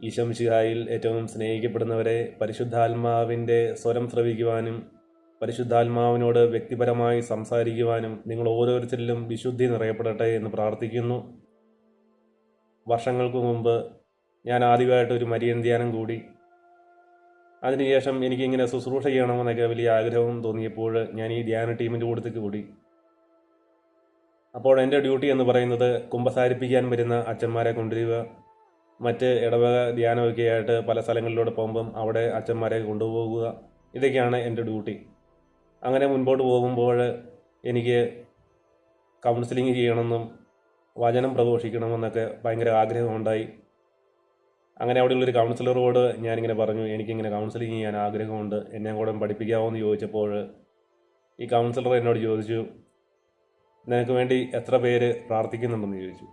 ഈശോമിശിഹായിൽ ഏറ്റവും സ്നേഹിക്കപ്പെടുന്നവരെ, പരിശുദ്ധാത്മാവിൻ്റെ സ്വരം ശ്രവിക്കുവാനും പരിശുദ്ധാത്മാവിനോട് വ്യക്തിപരമായി സംസാരിക്കുവാനും നിങ്ങൾ ഓരോരുത്തരിലും വിശുദ്ധി നിറയപ്പെടട്ടെ എന്ന് പ്രാർത്ഥിക്കുന്നു. വർഷങ്ങൾക്ക് മുമ്പ് ഞാൻ ആദ്യമായിട്ട് ഒരു മരിയൻ ധ്യാനം കൂടി. അതിനുശേഷം എനിക്കിങ്ങനെ ശുശ്രൂഷ ചെയ്യണമെന്നൊക്കെ വലിയ ആഗ്രഹം തോന്നിയപ്പോൾ ഞാൻ ഈ ധ്യാന ടീമിൻ്റെ കൂട്ടത്തിൽ കൂടി. അപ്പോൾ എൻ്റെ ഡ്യൂട്ടി എന്ന് പറയുന്നത് കുമ്പസാരിപ്പിക്കാൻ വരുന്ന അച്ഛന്മാരെ കൊണ്ടുവരിക, മറ്റ് ഇടവക ധ്യാനമൊക്കെ ആയിട്ട് പല സ്ഥലങ്ങളിലൂടെ പോകുമ്പം അവിടെ അച്ഛന്മാരെ കൊണ്ടുപോകുക, ഇതൊക്കെയാണ് എൻ്റെ ഡ്യൂട്ടി. അങ്ങനെ മുൻപോട്ട് പോകുമ്പോൾ എനിക്ക് കൗൺസിലിംഗ് ചെയ്യണമെന്നും വചനം പ്രഘോഷിക്കണമെന്നൊക്കെ ഭയങ്കര ആഗ്രഹമുണ്ടായി. അങ്ങനെ അവിടെയുള്ളൊരു കൗൺസിലറോട് ഞാനിങ്ങനെ പറഞ്ഞു, എനിക്കിങ്ങനെ കൗൺസിലിംഗ് ചെയ്യാൻ ആഗ്രഹമുണ്ട്, എന്നെ കൂടെ പഠിപ്പിക്കാമോ എന്ന് ചോദിച്ചപ്പോൾ ഈ കൗൺസിലർ എന്നോട് ചോദിച്ചു, നിനക്ക് വേണ്ടി എത്ര പേര് പ്രാർത്ഥിക്കുന്നുണ്ടെന്ന് ചോദിച്ചു.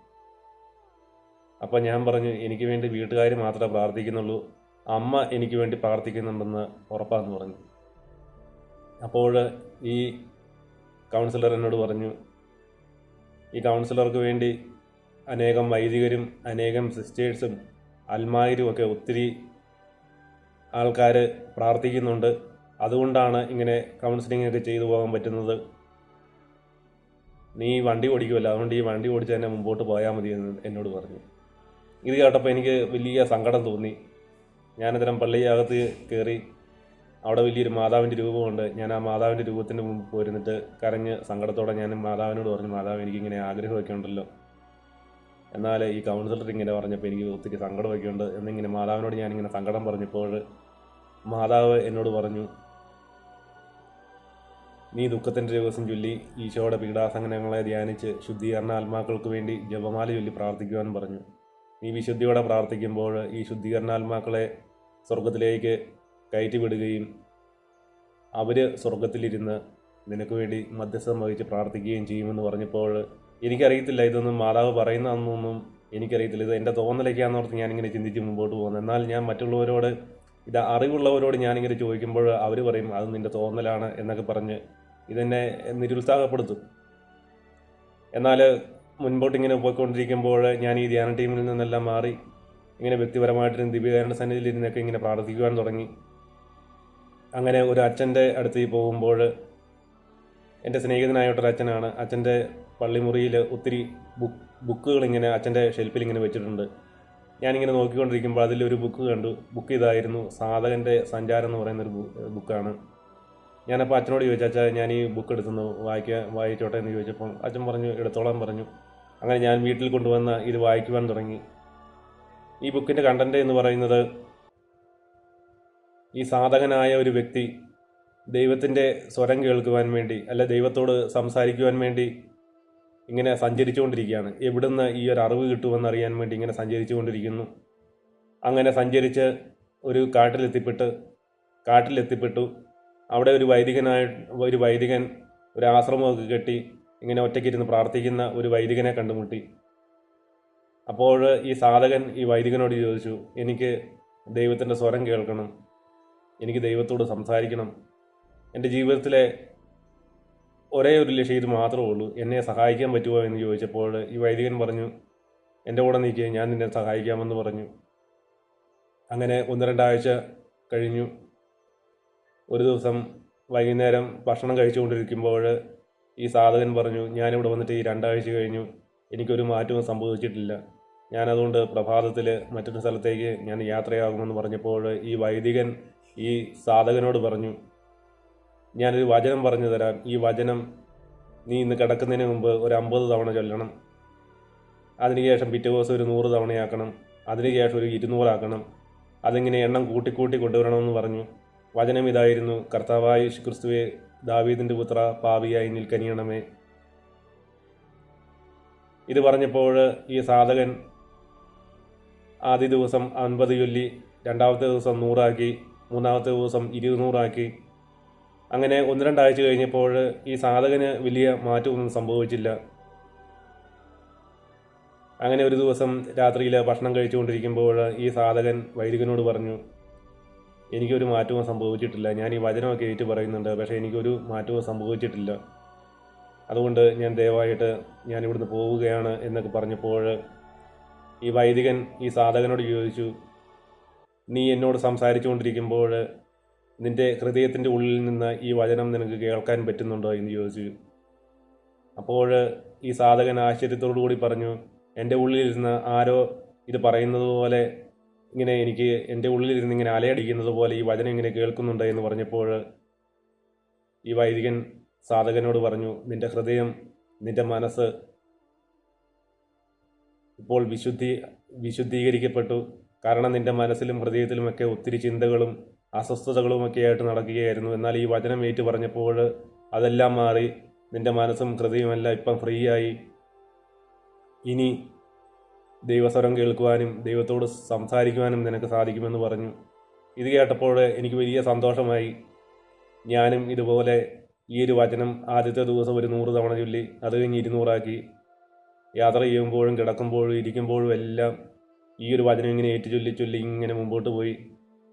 അപ്പോൾ ഞാൻ പറഞ്ഞു, എനിക്ക് വേണ്ടി വീട്ടുകാർ മാത്രമേ പ്രാർത്ഥിക്കുന്നുള്ളൂ, അമ്മ എനിക്ക് വേണ്ടി പ്രാർത്ഥിക്കുന്നുണ്ടെന്ന് ഉറപ്പാന്ന് പറഞ്ഞു. അപ്പോൾ ഈ കൗൺസിലർ എന്നോട് പറഞ്ഞു, ഈ കൗൺസിലർക്ക് വേണ്ടി അനേകം വൈദികരും അനേകം സിസ്റ്റേഴ്സും അൽമാരും ഒക്കെ ഒത്തിരി ആൾക്കാർ പ്രാർത്ഥിക്കുന്നുണ്ട്, അതുകൊണ്ടാണ് ഇങ്ങനെ കൗൺസിലിംഗ് ഒക്കെ ചെയ്തു പോകാൻ പറ്റുന്നത്. നീ വണ്ടി ഓടിക്കുമല്ലോ, അതുകൊണ്ട് ഈ വണ്ടി ഓടിച്ച് തന്നെ മുമ്പോട്ട് പോയാൽ മതി എന്ന് എന്നോട് പറഞ്ഞു. ഇത് കേട്ടപ്പോൾ എനിക്ക് വലിയ സങ്കടം തോന്നി. ഞാനന്നേരം പള്ളിയകത്ത് കയറി. അവിടെ വലിയൊരു മാതാവിൻ്റെ രൂപമുണ്ട്. ഞാൻ ആ മാതാവിൻ്റെ രൂപത്തിൻ്റെ മുമ്പ് പോയിരുന്നിട്ട് കരഞ്ഞ് സങ്കടത്തോടെ ഞാൻ മാതാവിനോട് പറഞ്ഞു, മാതാവ് എനിക്കിങ്ങനെ ആഗ്രഹമൊക്കെ ഉണ്ടല്ലോ, എന്നാൽ ഈ കൗൺസിലർ ഇങ്ങനെ പറഞ്ഞപ്പോൾ എനിക്ക് ഒത്തിരി സങ്കടമൊക്കെ ഉണ്ട് എന്നിങ്ങനെ മാതാവിനോട് ഞാനിങ്ങനെ സങ്കടം പറഞ്ഞപ്പോൾ മാതാവ് എന്നോട് പറഞ്ഞു, നീ ദുഃഖത്തിൻ്റെ ദിവസം ചൊല്ലി ഈശോയുടെ പീഡാസഹനങ്ങളെ ധ്യാനിച്ച് ശുദ്ധീകരണ ആത്മാക്കൾക്ക് വേണ്ടി ജപമാല ചൊല്ലി പ്രാർത്ഥിക്കുവാൻ പറഞ്ഞു. നീ വിശുദ്ധിയോടെ പ്രാർത്ഥിക്കുമ്പോൾ ഈ ശുദ്ധീകരണാത്മാക്കളെ സ്വർഗത്തിലേക്ക് കയറ്റിവിടുകയും അവർ സ്വർഗത്തിലിരുന്ന് നിനക്ക് വേണ്ടി മധ്യസ്ഥം വഹിച്ച് പ്രാർത്ഥിക്കുകയും ചെയ്യുമെന്ന് പറഞ്ഞപ്പോൾ എനിക്കറിയത്തില്ല, ഇതൊന്നും മാതാവ് പറയുന്നതെന്നൊന്നും എനിക്കറിയത്തില്ല. ഇത് എൻ്റെ തോന്നലൊക്കെയാണെന്നോർത്ത് ഞാനിങ്ങനെ ചിന്തിച്ച് മുമ്പോട്ട് പോകുന്നത്. എന്നാൽ ഞാൻ മറ്റുള്ളവരോട്, ഇത് അറിവുള്ളവരോട് ഞാനിങ്ങനെ ചോദിക്കുമ്പോൾ അവർ പറയും അത് നിൻ്റെ തോന്നലാണ് എന്നൊക്കെ പറഞ്ഞ് ഇതെന്നെ നിരുത്സാഹപ്പെടുത്തും. എന്നാൽ മുൻപോട്ടിങ്ങനെ പോയിക്കൊണ്ടിരിക്കുമ്പോൾ ഞാൻ ഈ ധ്യാന ടീമിൽ നിന്നെല്ലാം മാറി ഇങ്ങനെ വ്യക്തിപരമായിട്ടും ദിവ്യകാരുണ്യ സന്നിധിയിൽ ഇരുന്നൊക്കെ ഇങ്ങനെ പ്രാർത്ഥിക്കുവാൻ തുടങ്ങി. അങ്ങനെ ഒരു അച്ഛൻ്റെ അടുത്ത് പോകുമ്പോൾ, എൻ്റെ സ്നേഹിതനായിട്ടൊരു അച്ഛനാണ്, അച്ഛൻ്റെ പള്ളിമുറിയിൽ ഒത്തിരി ബുക്കുകൾ ഇങ്ങനെ അച്ഛൻ്റെ ഷെൽഫിൽ ഇങ്ങനെ വെച്ചിട്ടുണ്ട്. ഞാനിങ്ങനെ നോക്കിക്കൊണ്ടിരിക്കുമ്പോൾ അതിലൊരു ബുക്ക് കണ്ടു. ബുക്ക് ഇതായിരുന്നു, സാധകൻ്റെ സഞ്ചാരം എന്ന് പറയുന്നൊരു ബുക്കാണ്. ഞാനപ്പോൾ അച്ഛനോട് ചോദിച്ചു, അച്ഛാ ഞാൻ ഈ ബുക്ക് എടുത്തുന്നു വായിച്ചോട്ടെ എന്ന് ചോദിച്ചപ്പോൾ അച്ഛൻ പറഞ്ഞു എടുത്തോളാൻ പറഞ്ഞു. അങ്ങനെ ഞാൻ വീട്ടിൽ കൊണ്ടുവന്ന് ഇത് വായിക്കുവാൻ തുടങ്ങി. ഈ ബുക്കിൻ്റെ കണ്ടൻറ്റ് എന്ന് പറയുന്നത്, ഈ സാധകനായ ഒരു വ്യക്തി ദൈവത്തിൻ്റെ സ്വരം കേൾക്കുവാൻ വേണ്ടി, അല്ല ദൈവത്തോട് സംസാരിക്കുവാൻ വേണ്ടി ഇങ്ങനെ സഞ്ചരിച്ചുകൊണ്ടിരിക്കുകയാണ്. എവിടുന്ന് ഈ ഒരു അറിവ് കിട്ടുമെന്നറിയാൻ വേണ്ടി ഇങ്ങനെ സഞ്ചരിച്ചുകൊണ്ടിരിക്കുന്നു. അങ്ങനെ സഞ്ചരിച്ച് ഒരു കാട്ടിലെത്തിപ്പെട്ടു. അവിടെ ഒരു വൈദികൻ ഒരു ആശ്രമമൊക്കെ കെട്ടി ഇങ്ങനെ ഒറ്റയ്ക്കിരുന്ന് പ്രാർത്ഥിക്കുന്ന ഒരു വൈദികനെ കണ്ടുമുട്ടി. അപ്പോൾ ഈ സാധകൻ ഈ വൈദികനോട് ചോദിച്ചു, എനിക്ക് ദൈവത്തിൻ്റെ സ്വരം കേൾക്കണം, എനിക്ക് ദൈവത്തോട് സംസാരിക്കണം, എൻ്റെ ജീവിതത്തിലെ ഒരേ ഒരു ലക്ഷ്യം ഇത് മാത്രമേ ഉള്ളൂ, എന്നെ സഹായിക്കാൻ പറ്റുമോ എന്ന് ചോദിച്ചപ്പോൾ ഈ വൈദികൻ പറഞ്ഞു, എൻ്റെ കൂടെ നിൽക്കുക, ഞാൻ നിന്നെ സഹായിക്കാമെന്ന് പറഞ്ഞു. അങ്ങനെ 1-2 ആഴ്ച കഴിഞ്ഞു. ഒരു ദിവസം വൈകുന്നേരം ഭക്ഷണം കഴിച്ചുകൊണ്ടിരിക്കുമ്പോൾ ഈ സാധകൻ പറഞ്ഞു, ഞാനിവിടെ വന്നിട്ട് ഈ 2 ആഴ്ച കഴിഞ്ഞു, എനിക്കൊരു മാറ്റവും സംഭവിച്ചിട്ടില്ല, ഞാനതുകൊണ്ട് പ്രഭാതത്തിൽ മറ്റൊരു സ്ഥലത്തേക്ക് ഞാൻ യാത്രയാകുമെന്ന് പറഞ്ഞപ്പോൾ ഈ വൈദികൻ ഈ സാധകനോട് പറഞ്ഞു, ഞാനൊരു വചനം പറഞ്ഞു തരാം, ഈ വചനം നീ ഇന്ന് കിടക്കുന്നതിന് മുമ്പ് ഒരു 50 തവണ ചൊല്ലണം, അതിനുശേഷം പിറ്റേ ദിവസം ഒരു 100 തവണയാക്കണം, അതിനുശേഷം ഒരു 200 ആക്കണം, അതിങ്ങനെ എണ്ണം കൂട്ടിക്കൂട്ടി കൊണ്ടുവരണമെന്ന് പറഞ്ഞു. വചനം ഇതായിരുന്നു, കർത്താവായ യേശുക്രിസ്തുവേ, ദാവീദിൻ്റെ പുത്ര, പാപിയായി നിൽക്കനിയണമേ. ഇത് പറഞ്ഞപ്പോൾ ഈ സാധകൻ ആദ്യ ദിവസം 50 ചൊല്ലി, രണ്ടാമത്തെ ദിവസം 100 ആക്കി, മൂന്നാമത്തെ ദിവസം 200 ആക്കി. അങ്ങനെ 1-2 ആഴ്ച കഴിഞ്ഞപ്പോൾ ഈ സാധകന് വലിയ മാറ്റമൊന്നും സംഭവിച്ചില്ല. അങ്ങനെ ഒരു ദിവസം രാത്രിയിൽ ഭക്ഷണം കഴിച്ചുകൊണ്ടിരിക്കുമ്പോൾ ഈ സാധകൻ വൈദികനോട് പറഞ്ഞു, എനിക്കൊരു മാറ്റവും സംഭവിച്ചിട്ടില്ല, ഞാൻ ഈ വചനമൊക്കെ ഏറ്റു പറയുന്നുണ്ട്, പക്ഷേ എനിക്കൊരു മാറ്റവും സംഭവിച്ചിട്ടില്ല, അതുകൊണ്ട് ഞാൻ ദയവായിട്ട് ഞാനിവിടുന്ന് പോവുകയാണ് എന്നൊക്കെ പറഞ്ഞപ്പോൾ ഈ വൈദികൻ ഈ സാധകനോട് ചോദിച്ചു, നീ എന്നോട് സംസാരിച്ചു കൊണ്ടിരിക്കുമ്പോൾ നിൻ്റെ ഹൃദയത്തിൻ്റെ ഉള്ളിൽ നിന്ന് ഈ വചനം നിനക്ക് കേൾക്കാൻ പറ്റുന്നുണ്ടോ എന്ന് ചോദിച്ചു. അപ്പോൾ ഈ സാധകൻ ആശ്ചര്യത്തോടു കൂടി പറഞ്ഞു, എൻ്റെ ഉള്ളിലിരുന്ന് ആരോ ഇത് പറയുന്നത് പോലെ ഇങ്ങനെ എനിക്ക് എൻ്റെ ഉള്ളിലിരുന്ന് ഇങ്ങനെ അലയടിക്കുന്നത് പോലെ ഈ വചനം ഇങ്ങനെ കേൾക്കുന്നുണ്ട് എന്ന് പറഞ്ഞപ്പോൾ ഈ വൈദികൻ സാധകനോട് പറഞ്ഞു, നിൻ്റെ ഹൃദയം, നിൻ്റെ മനസ്സ് ഇപ്പോൾ വിശുദ്ധീകരിക്കപ്പെട്ടു. കാരണം നിൻ്റെ മനസ്സിലും ഹൃദയത്തിലുമൊക്കെ ഒത്തിരി ചിന്തകളും അസ്വസ്ഥതകളുമൊക്കെ ആയിട്ട് നടക്കുകയായിരുന്നു. എന്നാൽ ഈ വചനം ഏറ്റു പറഞ്ഞപ്പോൾ അതെല്ലാം മാറി. നിൻ്റെ മനസ്സും ഹൃദയവുമെല്ലാം ഇപ്പം ഫ്രീ ആയി. ഇനി ദൈവസ്വരം കേൾക്കുവാനും ദൈവത്തോട് സംസാരിക്കുവാനും നിനക്ക് സാധിക്കുമെന്ന് പറഞ്ഞു. ഇത് കേട്ടപ്പോൾ എനിക്ക് വലിയ സന്തോഷമായി. ഞാനും ഇതുപോലെ ഈ ഒരു വചനം ആദ്യത്തെ ദിവസം ഒരു 100 തവണ ചൊല്ലി, അത് കഴിഞ്ഞ് 200 ആക്കി. യാത്ര ചെയ്യുമ്പോഴും കിടക്കുമ്പോഴും ഇരിക്കുമ്പോഴും എല്ലാം ഈ ഒരു വചനം ഇങ്ങനെ ചൊല്ലി ഇങ്ങനെ മുമ്പോട്ട് പോയി.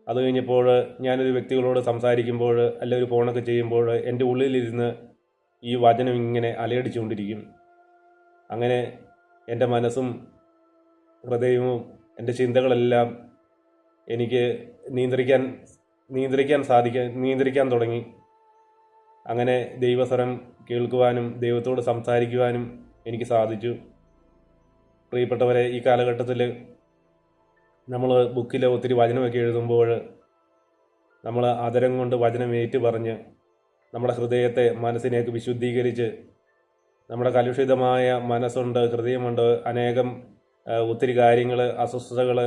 അത് കഴിഞ്ഞപ്പോൾ ഞാനൊരു വ്യക്തികളോട് സംസാരിക്കുമ്പോൾ അല്ല ഒരു ഫോണൊക്കെ ചെയ്യുമ്പോൾ എൻ്റെ ഉള്ളിലിരുന്ന് ഈ വചനം ഇങ്ങനെ അലയടിച്ചുകൊണ്ടിരിക്കും. അങ്ങനെ എൻ്റെ മനസ്സും ഹൃദയവും എൻ്റെ ചിന്തകളെല്ലാം എനിക്ക് നിയന്ത്രിക്കാൻ തുടങ്ങി. അങ്ങനെ ദൈവസ്വരം കേൾക്കുവാനും ദൈവത്തോട് സംസാരിക്കുവാനും എനിക്ക് സാധിച്ചു. പ്രിയപ്പെട്ടവരെ, ഈ കാലഘട്ടത്തിൽ നമ്മൾ ബുക്കിൽ ഒത്തിരി വചനമൊക്കെ എഴുതുമ്പോൾ നമ്മൾ അതരം കൊണ്ട് വചനം ഏറ്റുപറഞ്ഞ് നമ്മുടെ ഹൃദയത്തെ, മനസ്സിനെയൊക്കെ വിശുദ്ധീകരിച്ച്, നമ്മുടെ കലുഷിതമായ മനസ്സുണ്ട്, ഹൃദയമുണ്ട്, ഒത്തിരി കാര്യങ്ങൾ, അസ്വസ്ഥതകൾ,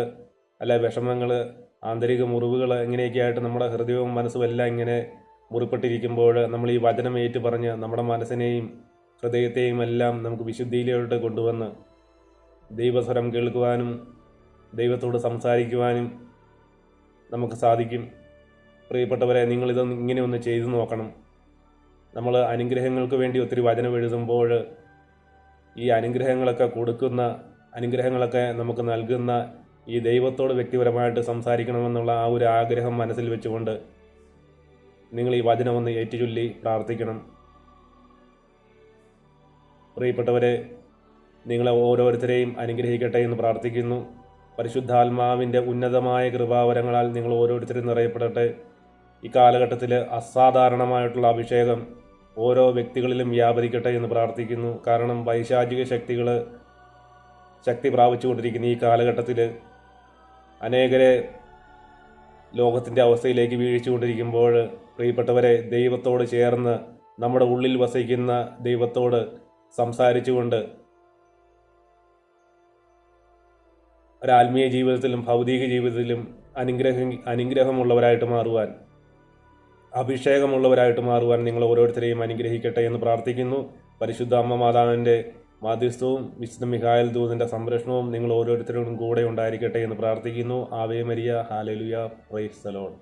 അല്ല വിഷമങ്ങൾ, ആന്തരിക മുറിവുകൾ, ഇങ്ങനെയൊക്കെ ആയിട്ട് നമ്മുടെ ഹൃദയവും മനസ്സും എല്ലാം ഇങ്ങനെ മുറിപ്പെട്ടിരിക്കുമ്പോൾ നമ്മൾ ഈ വചനം ഏറ്റുപറഞ്ഞ് നമ്മുടെ മനസ്സിനെയും ഹൃദയത്തെയും എല്ലാം നമുക്ക് വിശുദ്ധിയിലോട്ട് കൊണ്ടുവന്ന് ദൈവസ്വരം കേൾക്കുവാനും ദൈവത്തോട് സംസാരിക്കുവാനും നമുക്ക് സാധിക്കും. പ്രിയപ്പെട്ടവരെ, നിങ്ങളിതൊന്ന് ഇങ്ങനെ ഒന്ന് ചെയ്തു നോക്കണം. നമ്മൾ അനുഗ്രഹങ്ങൾക്ക് വേണ്ടി ഒത്തിരി വചനം എഴുതുമ്പോൾ ഈ അനുഗ്രഹങ്ങളൊക്കെ നമുക്ക് നൽകുന്ന ഈ ദൈവത്തോട് വ്യക്തിപരമായിട്ട് സംസാരിക്കണമെന്നുള്ള ആ ഒരു ആഗ്രഹം മനസ്സിൽ വെച്ചുകൊണ്ട് നിങ്ങൾ ഈ വചനം ഒന്ന് ഏറ്റുചൊല്ലി പ്രാർത്ഥിക്കണം. പ്രിയപ്പെട്ടവരെ, നിങ്ങളെ ഓരോരുത്തരെയും അനുഗ്രഹിക്കട്ടെ എന്ന് പ്രാർത്ഥിക്കുന്നു. പരിശുദ്ധാത്മാവിൻ്റെ ഉന്നതമായ കൃപാവരങ്ങളാൽ നിങ്ങൾ ഓരോരുത്തരും നിറയപ്പെടട്ടെ. ഈ കാലഘട്ടത്തിൽ അസാധാരണമായിട്ടുള്ള അഭിഷേകം ഓരോ വ്യക്തികളിലും വ്യാപരിക്കട്ടെ എന്ന് പ്രാർത്ഥിക്കുന്നു. കാരണം പൈശാചിക ശക്തികൾ ശക്തി പ്രാപിച്ചുകൊണ്ടിരിക്കുന്ന ഈ കാലഘട്ടത്തിൽ അനേകരെ ലോകത്തിൻ്റെ അവസ്ഥയിലേക്ക് വീഴിച്ചുകൊണ്ടിരിക്കുമ്പോൾ, പ്രിയപ്പെട്ടവരെ, ദൈവത്തോട് ചേർന്ന് നമ്മുടെ ഉള്ളിൽ വസിക്കുന്ന ദൈവത്തോട് സംസാരിച്ചുകൊണ്ട് ഒരാത്മീയ ജീവിതത്തിലും ഭൗതിക ജീവിതത്തിലും അനുഗ്രഹമുള്ളവരായിട്ട് മാറുവാൻ, അഭിഷേകമുള്ളവരായിട്ട് മാറുവാൻ നിങ്ങൾ ഓരോരുത്തരെയും അനുഗ്രഹിക്കട്ടെ എന്ന് പ്രാർത്ഥിക്കുന്നു. പരിശുദ്ധ അമ്മ മാതാവിൻ്റെ മാധ്യസ്ഥവും വിശുദ്ധ മിഖായേൽ ദൂതൻ്റെ സംരക്ഷണവും നിങ്ങൾ ഓരോരുത്തരോടും കൂടെ ഉണ്ടായിരിക്കട്ടെ എന്ന് പ്രാർത്ഥിക്കുന്നു. Ave Maria, hallelujah, praise the Lord.